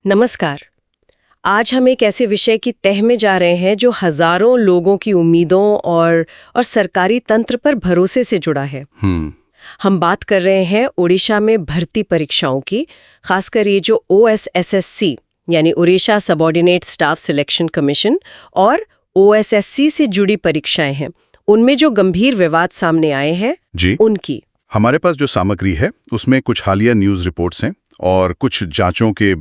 नमस्कार। आज हम एक ऐसे विषय की तह में जा रहे हैं जो हजारों लोगों की उम्मीदों और सरकारी तंत्र पर भरोसे से जुड़ा है। हम बात कर रहे हैं ओडिशा में भर्ती परीक्षाओं की, खासकर ये जो OSSC यानी Odisha subordinate staff selection commission और OSSC से जुड़ी परीक्षाएं हैं, उनमें जो गंभीर विवाद सामने आए हैं जी, उनकी। हमारे पास जो सामग्री है उसमें कुछ हालिया न्यूज़ रिपोर्ट्स हैं और कुछ जांचों के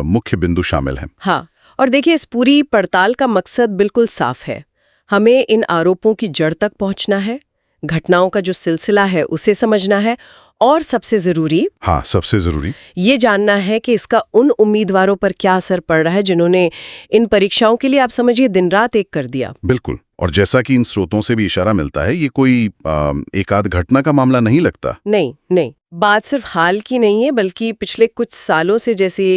मुख्य बिंदु शामिल हैं। हाँ, और देखिए इस पूरी पड़ताल का मकसद बिल्कुल साफ है। हमें इन आरोपों की जड़ तक पहुंचना है, घटनाओं का जो सिलसिला है उसे समझना है और सबसे जरूरी ये जानना है कि इसका उन उम्मीदवारों पर क्या असर पड़ रहा है जिन्होंने इन परीक्षाओं के लिए आप समझिए दिन रात एक कर दिया। बिल्कुल, और जैसा कि इन स्रोतों से भी इशारा मिलता है, ये कोई एक आध घटना का मामला नहीं लगता। नहीं, बात सिर्फ हाल की नहीं है, बल्कि पिछले कुछ सालों से जैसे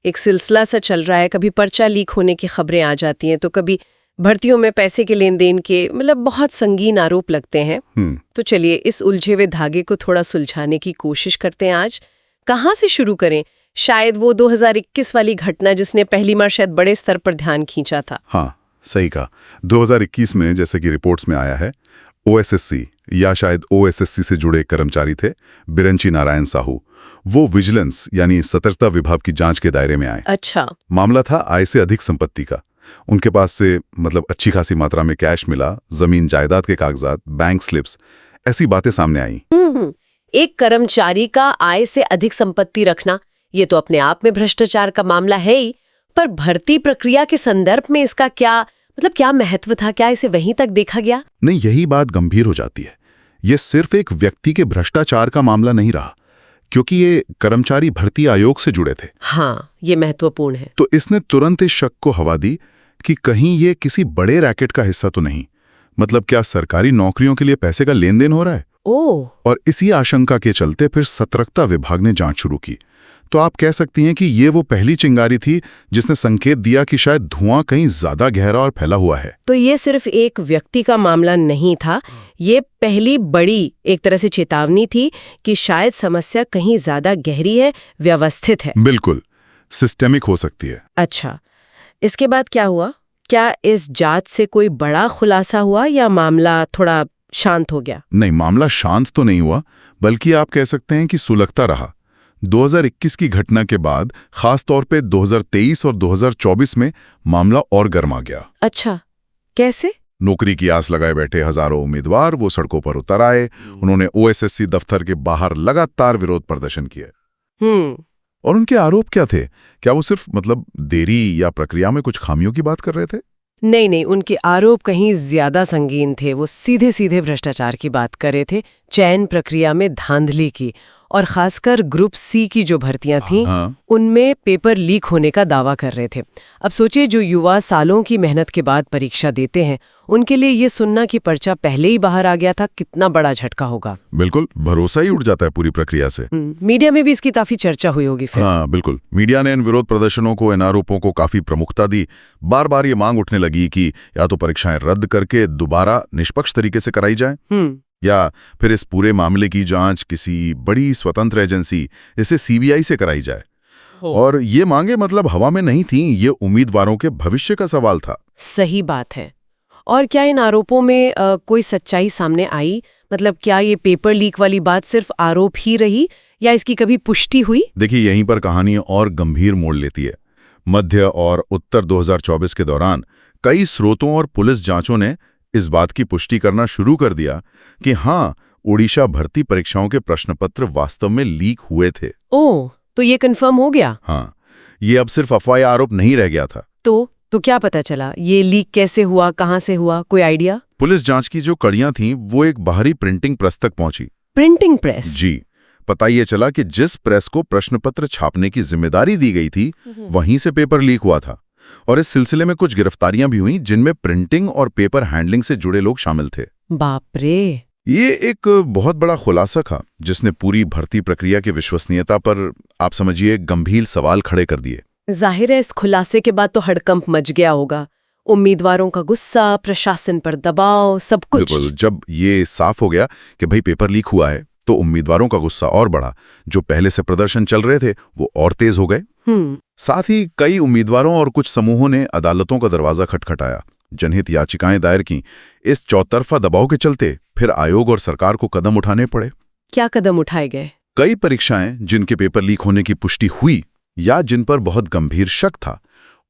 एक सिलसिला सा चल रहा है। कभी पर्चा लीक होने की खबरें आ जाती हैं, तो कभी भर्तियों में पैसे के लेन देन के बहुत संगीन आरोप लगते हैं। तो चलिए इस उलझे हुए धागे को थोड़ा सुलझाने की कोशिश करते हैं आज। कहाँ से शुरू करें? शायद वो 2021 वाली घटना जिसने पहली बार शायद बड़े स्तर पर ध्यान खींचा था। हाँ, सही कहा। 2021 में जैसे कि रिपोर्ट्स में आया है, OSSC या शायद OSSC से जुड़े कर्मचारी थे बिरंची नारायण साहू। वो विजिलेंस यानी सतर्कता विभाग की जांच के दायरे में आए। अच्छा। मामला था आय से अधिक संपत्ति का। उनके पास से अच्छी खासी मात्रा में कैश मिला, जमीन जायदाद के कागजात, बैंक स्लिप्स, ऐसी बातें सामने आई। एक कर्मचारी का आय से अधिक संपत्ति रखना, ये तो अपने आप में भ्रष्टाचार का मामला है ही, पर भर्ती प्रक्रिया के संदर्भ में इसका क्या महत्व था? क्या इसे वहीं तक देखा गया? नहीं, यही बात गंभीर हो जाती है। ये सिर्फ एक व्यक्ति के भ्रष्टाचार का मामला नहीं रहा, क्योंकि ये कर्मचारी भर्ती आयोग से जुड़े थे। हाँ, ये महत्वपूर्ण है। तो इसने तुरंत इस शक को हवा दी कि कहीं ये किसी बड़े रैकेट का हिस्सा तो नहीं। क्या सरकारी नौकरियों के लिए पैसे का लेन देन हो रहा है? और इसी आशंका के चलते फिर सतर्कता विभाग ने जांच शुरू की। तो आप कह सकती हैं कि ये वो पहली चिंगारी थी जिसने संकेत दिया कि शायद धुआं कहीं ज्यादा गहरा और फैला हुआ है। तो ये सिर्फ एक व्यक्ति का मामला नहीं था, ये पहली बड़ी एक तरह से चेतावनी थी कि शायद समस्या कहीं ज्यादा गहरी है, व्यवस्थित है। बिल्कुल, सिस्टेमिक हो सकती है। अच्छा, इसके बाद क्या हुआ? क्या इस जांच से कोई बड़ा खुलासा हुआ या मामला थोड़ा शांत हो गया? नहीं, मामला शांत तो नहीं हुआ, बल्कि आप कह सकते हैं कि सुलगता रहा। 2021 की घटना के बाद खास तौर पे 2023 और 2024 में मामला और गर्मा गया। अच्छा, कैसे? नौकरी की आस लगाए बैठे हजारों उम्मीदवार वो सड़कों पर उतर आए। उन्होंने OSSC दफ्तर के बाहर लगातार विरोध प्रदर्शन किए। और उनके आरोप क्या थे? क्या वो सिर्फ देरी या प्रक्रिया में कुछ खामियों की बात कर रहे थे? नहीं, उनके आरोप कहीं ज्यादा संगीन थे। वो सीधे भ्रष्टाचार की बात कर रहे थे, चयन प्रक्रिया में धांधली की, और खासकर ग्रुप C की जो भर्तियां थीं, उनमें पेपर लीक होने का दावा कर रहे थे। अब सोचिए, जो युवा सालों की मेहनत के बाद परीक्षा देते हैं, उनके लिए ये सुनना कि पर्चा पहले ही बाहर आ गया था, कितना बड़ा झटका होगा। बिल्कुल, भरोसा ही उठ जाता है पूरी प्रक्रिया से। मीडिया में भी इसकी काफी चर्चा हुई होगी फिर। हाँ, बिल्कुल। मीडिया ने इन विरोध प्रदर्शनों को, इन आरोपों को काफी प्रमुखता दी। बार बार ये मांग उठने लगी कि या तो परीक्षाएं रद्द करके दोबारा निष्पक्ष तरीके से कराई जाए, या फिर इस पूरे मामले की जांच किसी बड़ी स्वतंत्र एजेंसी, इसे CBI से कराई जाए। और ये मांगे हवा में नहीं थीं, ये उम्मीदवारों के भविष्य का सवाल था। सही बात है। और क्या इन आरोपों में कोई सच्चाई सामने आई? क्या ये पेपर लीक वाली बात सिर्फ आरोप ही रही या इसकी कभी पुष्टि हुई? देखिए, यहीं पर कहानी और गंभीर मोड़ लेती है। मध्य और उत्तर 2024 के दौरान कई स्रोतों और पुलिस जांचों ने इस बात की पुष्टि करना शुरू कर दिया कि हाँ, ओडिशा भर्ती परीक्षाओं के प्रश्नपत्र वास्तव में लीक हुए थे। तो ये कंफर्म हो गया? हाँ, ये अब सिर्फ अफवाह आरोप नहीं रह गया था। तो क्या पता चला? ये लीक कैसे हुआ, कहाँ से हुआ, कोई आइडिया? पुलिस जांच की जो कड़ियां थीं, वो एक बाहरी प्रिंटिंग प्रेस तक पहुंची। Printing press? जी। पता ये चला कि जिस प्रेस को प्रश्नपत्र छापने की जिम्मेदारी दी गई थी, वहीं से पेपर लीक हुआ था। और इस सिलसिले में कुछ गिरफ्तारियां भी हुई, जिनमें प्रिंटिंग और पेपर हैंडलिंग से जुड़े लोग शामिल थे। बाप रे! ये एक बहुत बड़ा खुलासा था, जिसने पूरी भर्ती प्रक्रिया की विश्वसनीयता पर आप समझिए गंभीर सवाल खड़े कर दिए। जाहिर है इस खुलासे के बाद तो हड़कंप मच गया होगा। उम्मीदवारों का गुस्सा, प्रशासन पर दबाव, सब कुछ। बिल्कुल, जब ये साफ हो गया कि भाई पेपर लीक हुआ है, तो उम्मीदवारों का गुस्सा और बढ़ा। जो पहले से प्रदर्शन चल रहे थे, वो और तेज हो गए। साथ ही कई उम्मीदवारों और कुछ समूहों ने अदालतों का दरवाजा खटखटाया, जनहित याचिकाएं दायर की। इस चौतरफा दबाव के चलते फिर आयोग और सरकार को कदम उठाने पड़े। क्या कदम उठाए गए? कई परीक्षाएं जिनके पेपर लीक होने की पुष्टि हुई या जिन पर बहुत गंभीर शक था,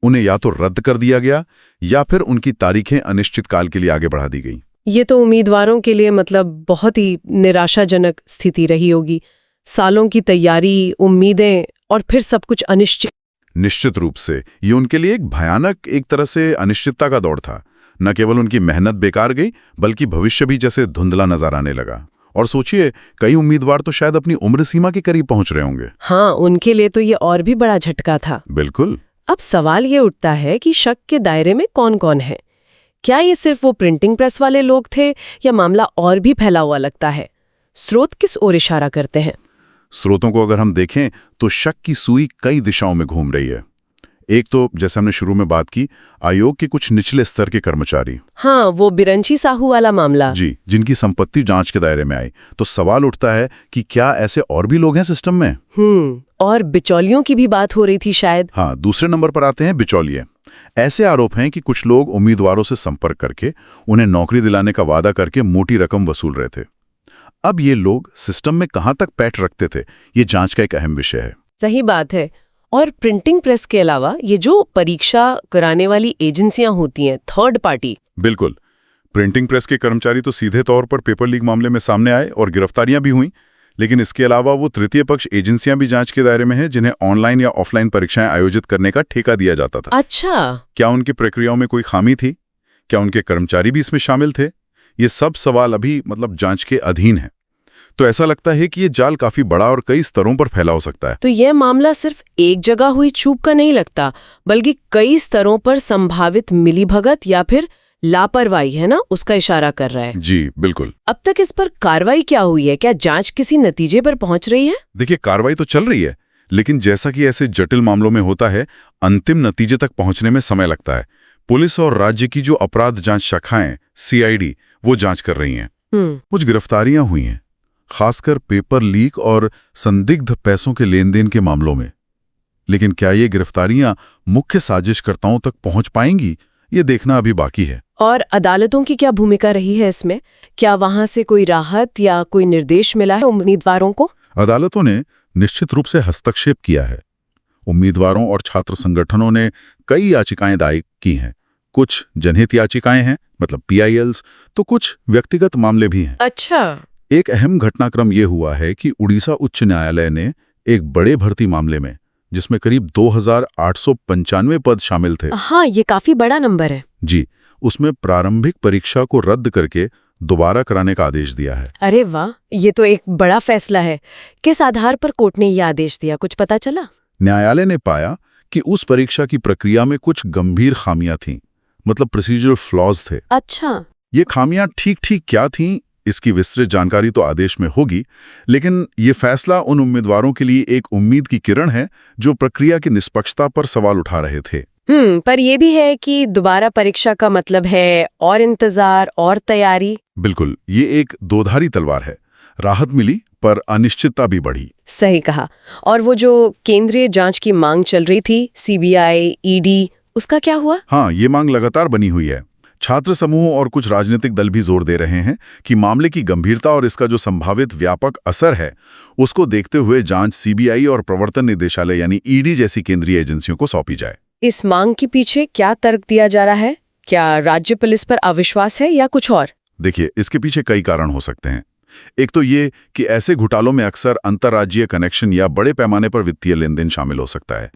उन्हें या तो रद्द कर दिया गया या फिर उनकी तारीखें अनिश्चित काल के लिए आगे बढ़ा दी गई। ये तो उम्मीदवारों के लिए बहुत ही निराशाजनक स्थिति रही होगी। सालों की तैयारी, उम्मीदें और फिर सब कुछ अनिश्चित। निश्चित रूप से ये उनके लिए एक भयानक, एक तरह से अनिश्चितता का दौर था। न केवल उनकी मेहनत बेकार गई, बल्कि भविष्य भी जैसे धुंधला नजर आने लगा। और सोचिए, कई उम्मीदवार तो शायद अपनी उम्र सीमा के करीब पहुंच रहे होंगे। हाँ, उनके लिए तो ये और भी बड़ा झटका था। बिल्कुल। अब सवाल ये उठता है कि शक के दायरे में कौन कौन है? क्या ये सिर्फ वो प्रिंटिंग प्रेस वाले लोग थे या मामला और भी फैला हुआ लगता है? स्रोत किस ओर इशारा करते हैं? स्रोतों को अगर हम देखें तो शक की सुई कई दिशाओं में घूम रही है। एक तो जैसे हमने शुरू में बात की, आयोग के कुछ निचले स्तर के कर्मचारी। हाँ, वो बिरंची साहू वाला मामला। जी, जिनकी संपत्ति जांच के दायरे में आई। तो सवाल उठता है कि क्या ऐसे और भी लोग हैं सिस्टम में? और बिचौलियों की भी बात हो रही थी शायद। हाँ, दूसरे नंबर पर आते हैं बिचौलिए। ऐसे आरोप हैं कि कुछ लोग उम्मीदवारों से संपर्क करके उन्हें नौकरी दिलाने का वादा करके मोटी रकम वसूल रहे थे। अब ये लोग सिस्टम में कहां तक पैठ रखते थे, ये जांच का एक अहम विषय है। सही बात है। और प्रिंटिंग प्रेस के अलावा ये जो परीक्षा कराने वाली एजेंसियां होती हैं, थर्ड पार्टी। बिल्कुल। प्रिंटिंग प्रेस के कर्मचारी तो सीधे तौर पर पेपर लीक मामले में सामने आए और गिरफ्तारियां भी हुई, लेकिन इसके अलावा वो तृतीय पक्ष एजेंसियां भी जांच के दायरे में हैं, जिन्हें ऑनलाइन या ऑफलाइन परीक्षाएं आयोजित करने का ठेका दिया जाता था। अच्छा। क्या उनकी प्रक्रियाओं में कोई खामी थी? क्या उनके कर्मचारी भी इसमें शामिल थे? ये सब सवाल अभी जांच के अधीन है। तो ऐसा लगता है कि ये जाल काफी बड़ा और कई स्तरों पर फैला हो सकता है। तो यह मामला सिर्फ एक जगह हुई चूक का नहीं लगता, बल्कि कई स्तरों पर संभावित मिलीभगत या फिर लापरवाही है ना, उसका इशारा कर रहा है। जी बिल्कुल। अब तक इस पर कार्रवाई क्या हुई है? क्या जांच किसी नतीजे पर पहुंच रही है? देखिए, कार्रवाई तो चल रही है, लेकिन जैसा कि ऐसे जटिल मामलों में होता है, अंतिम नतीजे तक पहुंचने में समय लगता है। पुलिस और राज्य की जो अपराध जांच शाखाएं, CID, वो जांच कर रही हैं। कुछ गिरफ्तारियां हुई हैं, खासकर पेपर लीक और संदिग्ध पैसों के लेन देन के मामलों में। लेकिन क्या ये गिरफ्तारियां मुख्य साजिशकर्ताओं तक पहुंच पाएंगी, ये देखना अभी बाकी है। और अदालतों की क्या भूमिका रही है इसमें? क्या वहां से कोई राहत या कोई निर्देश मिला है उम्मीदवारों को? अदालतों ने निश्चित रूप से हस्तक्षेप किया है। उम्मीदवारों और छात्र संगठनों ने कई याचिकाएं दायर की हैं। कुछ जनहित याचिकाएं हैं, PILs, तो कुछ व्यक्तिगत मामले भी हैं। अच्छा। एक अहम घटनाक्रम ये हुआ है कि उड़ीसा उच्च न्यायालय ने एक बड़े भर्ती मामले में, जिसमें करीब 2895 पद शामिल थे। हाँ, ये काफी बड़ा नंबर है। जी, उसमें प्रारंभिक परीक्षा को रद्द करके दोबारा कराने का आदेश दिया है। अरे वाह, ये तो एक बड़ा फैसला है। किस आधार पर कोर्ट ने यह आदेश दिया, कुछ पता चला? न्यायालय ने पाया कि उस परीक्षा की प्रक्रिया में कुछ गंभीर खामियां थीं, प्रोसीजरल फ्लॉज थे। अच्छा। ये खामियां ठीक क्या थीं, इसकी विस्तृत जानकारी तो आदेश में होगी, लेकिन ये फैसला उन उम्मीदवारों के लिए एक उम्मीद की किरण है जो प्रक्रिया की निष्पक्षता पर सवाल उठा रहे थे। पर यह भी है कि दोबारा परीक्षा का मतलब है और इंतजार और तैयारी। बिल्कुल, ये एक दोधारी तलवार है। राहत मिली पर अनिश्चितता भी बढ़ी। सही कहा। और वो जो केंद्रीय जांच की मांग चल रही थी, CBI, ED, उसका क्या हुआ? हाँ, ये मांग लगातार बनी हुई है। छात्र समूह और कुछ राजनीतिक दल भी जोर दे रहे हैं कि मामले की गंभीरता और इसका जो संभावित व्यापक असर है, उसको देखते हुए जांच CBI और प्रवर्तन निदेशालय यानी ED जैसी केंद्रीय एजेंसियों को सौंपी जाए। इस मांग के पीछे क्या तर्क दिया जा रहा है? क्या राज्य पुलिस पर अविश्वास है या कुछ और? देखिए, इसके पीछे कई कारण हो सकते हैं। एक तो ये कि ऐसे घोटालों में अक्सर अंतर्राज्यीय कनेक्शन या बड़े पैमाने पर वित्तीय लेनदेन शामिल हो सकता है,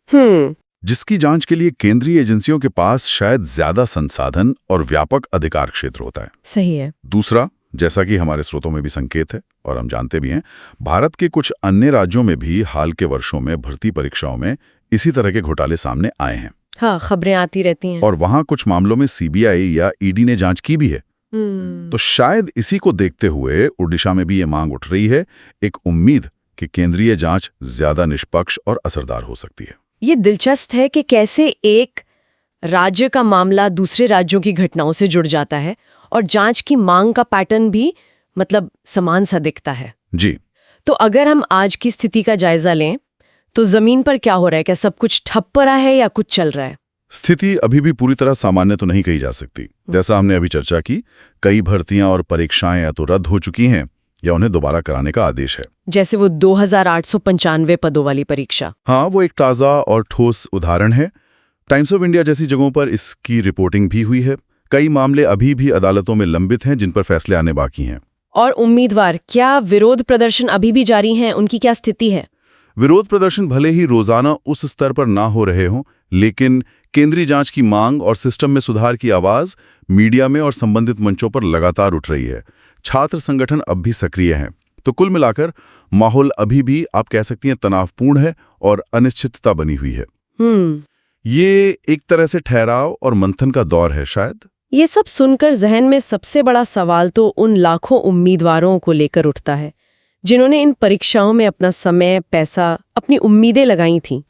जिसकी जांच के लिए केंद्रीय एजेंसियों के पास शायद ज्यादा संसाधन और व्यापक अधिकार क्षेत्र होता है। सही है। दूसरा, जैसा कि हमारे स्रोतों में भी संकेत है और हम जानते भी हैं, भारत के कुछ अन्य राज्यों में भी हाल के वर्षों में भर्ती परीक्षाओं में इसी तरह के घोटाले सामने आए हैं। हाँ, खबरें आती रहती हैं। और वहां कुछ मामलों में CBI या ED ने जांच की भी है। तो शायद इसी को देखते हुए उड़ीसा में भी ये मांग उठ रही है, एक उम्मीद कि केंद्रीय जांच ज्यादा निष्पक्ष और असरदार हो सकती है। ये दिलचस्प है कि कैसे एक राज्य का मामला दूसरे राज्यों की घटनाओं से जुड़ जाता है और जांच की मांग का पैटर्न भी समान सा दिखता है। जी। तो अगर हम आज की स्थिति का जायजा लें तो जमीन पर क्या हो रहा है? क्या सब कुछ ठप पड़ा है या कुछ चल रहा है? स्थिति अभी भी पूरी तरह सामान्य तो नहीं कही जा सकती। जैसा हमने अभी चर्चा की, कई भर्तियां और परीक्षाएं या तो रद्द हो चुकी हैं या उन्हें दोबारा कराने का आदेश है। जैसे वो 2895 पदों वाली परीक्षा। हाँ, वो एक ताज़ा और ठोस उदाहरण है। टाइम्स ऑफ इंडिया जैसी जगहों पर इसकी रिपोर्टिंग भी हुई है। कई मामले अभी भी अदालतों में लंबित हैं जिन पर फैसले आने बाकी हैं। और उम्मीदवार, क्या विरोध प्रदर्शन अभी भी जारी हैं? उनकी क्या स्थिति है? विरोध प्रदर्शन भले ही रोजाना उस स्तर पर ना हो रहे हों, लेकिन केंद्रीय जांच की मांग और सिस्टम में सुधार की आवाज मीडिया में और संबंधित मंचों पर लगातार उठ रही है। छात्र संगठन अब भी सक्रिय हैं। तो कुल मिलाकर माहौल अभी भी, आप कह सकती हैं, तनावपूर्ण है और अनिश्चितता बनी हुई है। ये एक तरह से ठहराव और मंथन का दौर है शायद। ये सब सुनकर जहन में सबसे बड़ा सवाल तो उन लाखों उम्मीदवारों को लेकर उठता है जिन्होंने इन परीक्षाओं में अपना समय, पैसा, अपनी उम्मीदें लगाई थीं।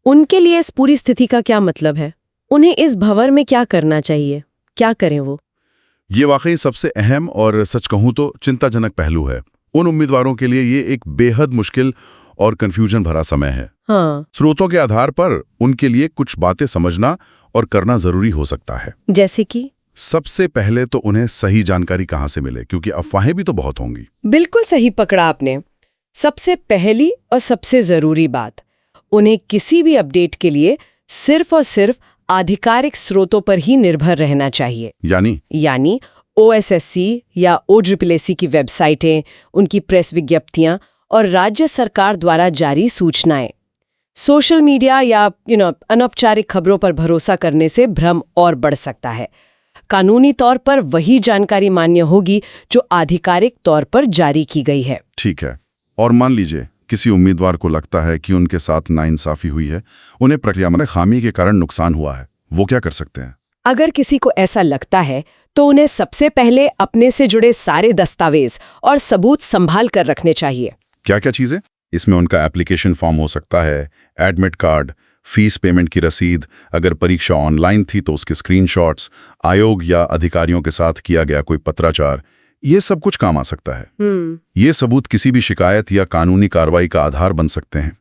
उनके लिए इस पूरी स्थिति का क्या मतलब है? उन्हें इस भंवर में क्या करना चाहिए? क्या करें वो? ये वाकई सबसे अहम और सच कहूं तो चिंताजनक पहलू है। उन उम्मीदवारों के लिए ये एक बेहद मुश्किल और कंफ्यूजन भरा समय है। हाँ। स्रोतों के आधार पर उनके लिए कुछ बातें समझना और करना जरूरी हो सकता है। जैसे कि? सबसे पहले तो उन्हें सही जानकारी कहाँ से मिले, क्योंकि अफवाहें भी तो बहुत होंगी। बिल्कुल सही पकड़ा आपने। सबसे पहली और सबसे जरूरी बात, उन्हें किसी भी अपडेट के लिए सिर्फ और सिर्फ आधिकारिक स्रोतों पर ही निर्भर रहना चाहिए। यानी OSSC या OSSC की वेबसाइटें, उनकी प्रेस विज्ञप्तियां और राज्य सरकार द्वारा जारी सूचनाएं। सोशल मीडिया या अनौपचारिक खबरों पर भरोसा करने से भ्रम और बढ़ सकता है। कानूनी तौर पर वही जानकारी मान्य होगी जो आधिकारिक तौर पर जारी की गई है। ठीक है। और मान लीजिए किसी उम्मीदवार को लगता है कि उनके साथ नाइंसाफी हुई है, उन्हें प्रक्रिया में खामी के कारण नुकसान हुआ है, वो क्या कर सकते हैं? अगर किसी को ऐसा लगता है तो उन्हें सबसे पहले अपने से जुड़े सारे दस्तावेज और सबूत संभाल कर रखने चाहिए। क्या क्या चीजें? इसमें उनका एप्लीकेशन फॉर्म हो सकता है, एडमिट कार्ड, फीस पेमेंट की रसीद, अगर परीक्षा ऑनलाइन थी तो उसके स्क्रीनशॉट्स, आयोग या अधिकारियों के साथ किया गया कोई पत्राचार, ये सब कुछ काम आ सकता है। ये सबूत किसी भी शिकायत या कानूनी कार्रवाई का आधार बन सकते हैं।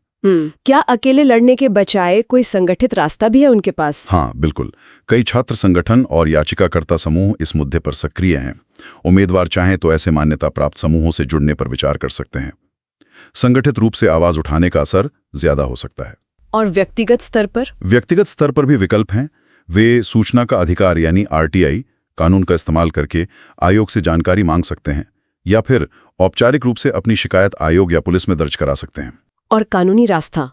क्या अकेले लड़ने के बजाय कोई संगठित रास्ता भी है उनके पास? हाँ, बिल्कुल। कई छात्र संगठन और याचिकाकर्ता समूह इस मुद्दे पर सक्रिय हैं। उम्मीदवार चाहें तो ऐसे मान्यता प्राप्त समूहों से जुड़ने पर विचार कर सकते हैं। संगठित रूप से आवाज उठाने का असर ज्यादा हो सकता है। और व्यक्तिगत स्तर पर? व्यक्तिगत स्तर पर भी विकल्प हैं। वे सूचना का अधिकार यानी RTI कानून का इस्तेमाल करके आयोग से जानकारी मांग सकते हैं, या फिर औपचारिक रूप से अपनी शिकायत आयोग या पुलिस में दर्ज करा सकते हैं। और कानूनी रास्ता,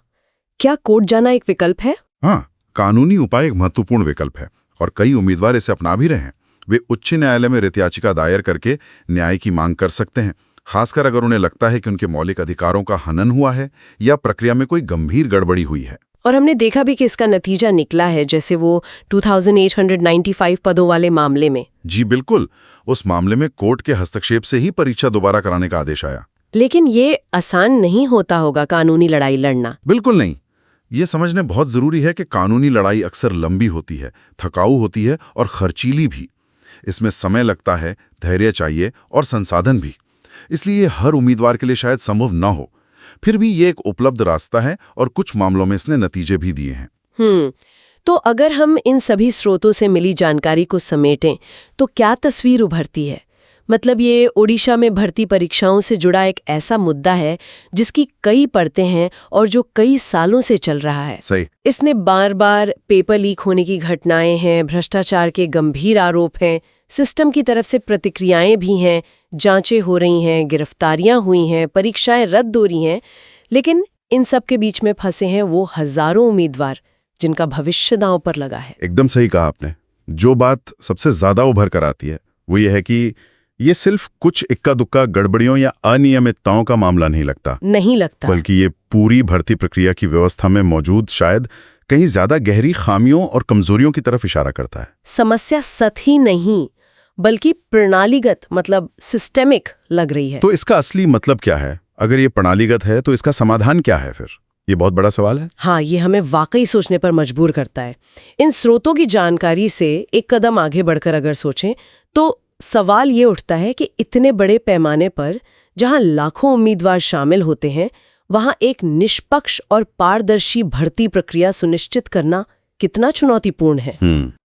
क्या कोर्ट जाना एक विकल्प है? हाँ, कानूनी उपाय एक महत्वपूर्ण विकल्प है और कई उम्मीदवार इसे अपना भी रहे हैं। वे उच्च न्यायालय में रिट याचिका दायर करके न्याय की मांग कर सकते हैं, खासकर अगर उन्हें लगता है कि उनके मौलिक अधिकारों का हनन हुआ है या प्रक्रिया में कोई गंभीर गड़बड़ी हुई है। और हमने देखा भी कि इसका नतीजा निकला है, जैसे वो 2895 पदों वाले मामले में। जी बिल्कुल। उस मामले में कोर्ट के हस्तक्षेप से ही परीक्षा दोबारा कराने का आदेश आया। लेकिन ये आसान नहीं होता होगा कानूनी लड़ाई लड़ना। बिल्कुल नहीं। ये समझने बहुत जरूरी है कि कानूनी लड़ाई अक्सर लंबी होती है, थकाऊ होती है और खर्चीली भी। इसमें समय लगता है, धैर्य चाहिए और संसाधन भी। इसलिए हर उम्मीदवार के लिए शायद संभव न हो। फिर भी ये एक उपलब्ध रास्ता है और कुछ मामलों में इसने नतीजे भी दिए हैं। तो अगर हम इन सभी स्रोतों से मिली जानकारी को समेटें तो क्या तस्वीर उभरती है? मतलब ये ओडिशा में भर्ती परीक्षाओं से जुड़ा एक ऐसा मुद्दा है जिसकी कई परतें हैं और जो कई सालों से चल रहा है। सही। इसने बार बार पेपर लीक होने की घटनाएं हैं, भ्रष्टाचार के गंभीर आरोप हैं, सिस्टम की तरफ से प्रतिक्रियाएं भी हैं, जांचें हो रही हैं, गिरफ्तारियां हुई हैं, परीक्षाएं रद्द हो रही हैं। लेकिन इन सब के बीच में फंसे हैं वो हजारों उम्मीदवार जिनका भविष्य दांव पर लगा है। एकदम सही कहा आपने। जो बात सबसे ज्यादा उभर कर आती है वो ये है कि ये सिर्फ कुछ इक्का दुक्का गड़बड़ियों या अनियमितताओं का मामला नहीं लगता, बल्कि ये पूरी भर्ती प्रक्रिया की व्यवस्था में मौजूद शायद कहीं ज्यादा गहरी खामियों और कमजोरियों की तरफ इशारा करता है। समस्या सतही नहीं बल्कि प्रणालीगत, मतलब सिस्टेमिक लग रही है। तो इसका असली मतलब क्या है? अगर ये प्रणालीगत है तो इसका समाधान क्या है फिर? ये बहुत बड़ा सवाल है। हाँ, ये हमें वाकई सोचने पर मजबूर करता है। इन स्रोतों की जानकारी से एक कदम आगे बढ़कर अगर सोचें तो सवाल ये उठता है कि इतने बड़े पैमाने पर जहां लाखों उम्मीदवार शामिल होते हैं, वहाँ एक निष्पक्ष और पारदर्शी भर्ती प्रक्रिया सुनिश्चित करना कितना चुनौतीपूर्ण है।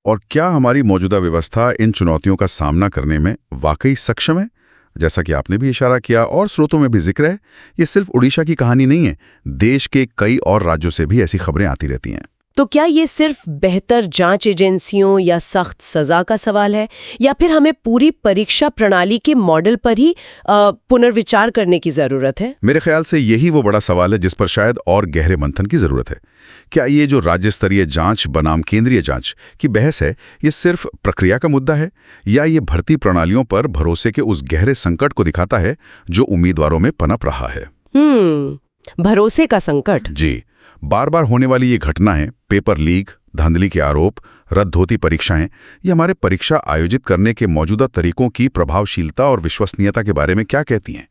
और क्या हमारी मौजूदा व्यवस्था इन चुनौतियों का सामना करने में वाकई सक्षम है? जैसा कि आपने भी इशारा किया और स्रोतों में भी जिक्र है, ये सिर्फ उड़ीसा की कहानी नहीं है। देश के कई और राज्यों से भी ऐसी खबरें आती रहती हैं। तो क्या ये सिर्फ बेहतर जांच एजेंसियों या सख्त सजा का सवाल है, या फिर हमें पूरी परीक्षा प्रणाली के मॉडल पर ही पुनर्विचार करने की जरूरत है? मेरे ख्याल से यही वो बड़ा सवाल है जिस पर शायद और गहरे मंथन की जरूरत है। क्या ये जो राज्य स्तरीय जांच बनाम केंद्रीय जांच की बहस है, ये सिर्फ प्रक्रिया का मुद्दा है, या ये भर्ती प्रणालियों पर भरोसे के उस गहरे संकट को दिखाता है जो उम्मीदवारों में पनप रहा है? भरोसे का संकट। जी, बार बार होने वाली ये घटनाएं, पेपर लीक, धांधली के आरोप, रद्द होती परीक्षाएं, ये हमारे परीक्षा आयोजित करने के मौजूदा तरीकों की प्रभावशीलता और विश्वसनीयता के बारे में क्या कहती हैं?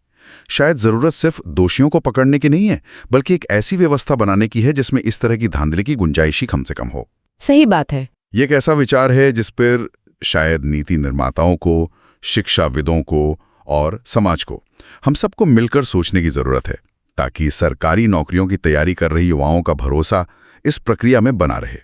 शायद जरूरत सिर्फ दोषियों को पकड़ने की नहीं है, बल्कि एक ऐसी व्यवस्था बनाने की है जिसमें इस तरह की धांधली की गुंजाइश ही कम से कम हो। सही बात है। ये एक ऐसा विचार है जिस पर शायद नीति निर्माताओं को, शिक्षाविदों को और समाज को, हम सबको मिलकर सोचने की जरूरत है, ताकि सरकारी नौकरियों की तैयारी कर रही युवाओं का भरोसा इस प्रक्रिया में बना रहे।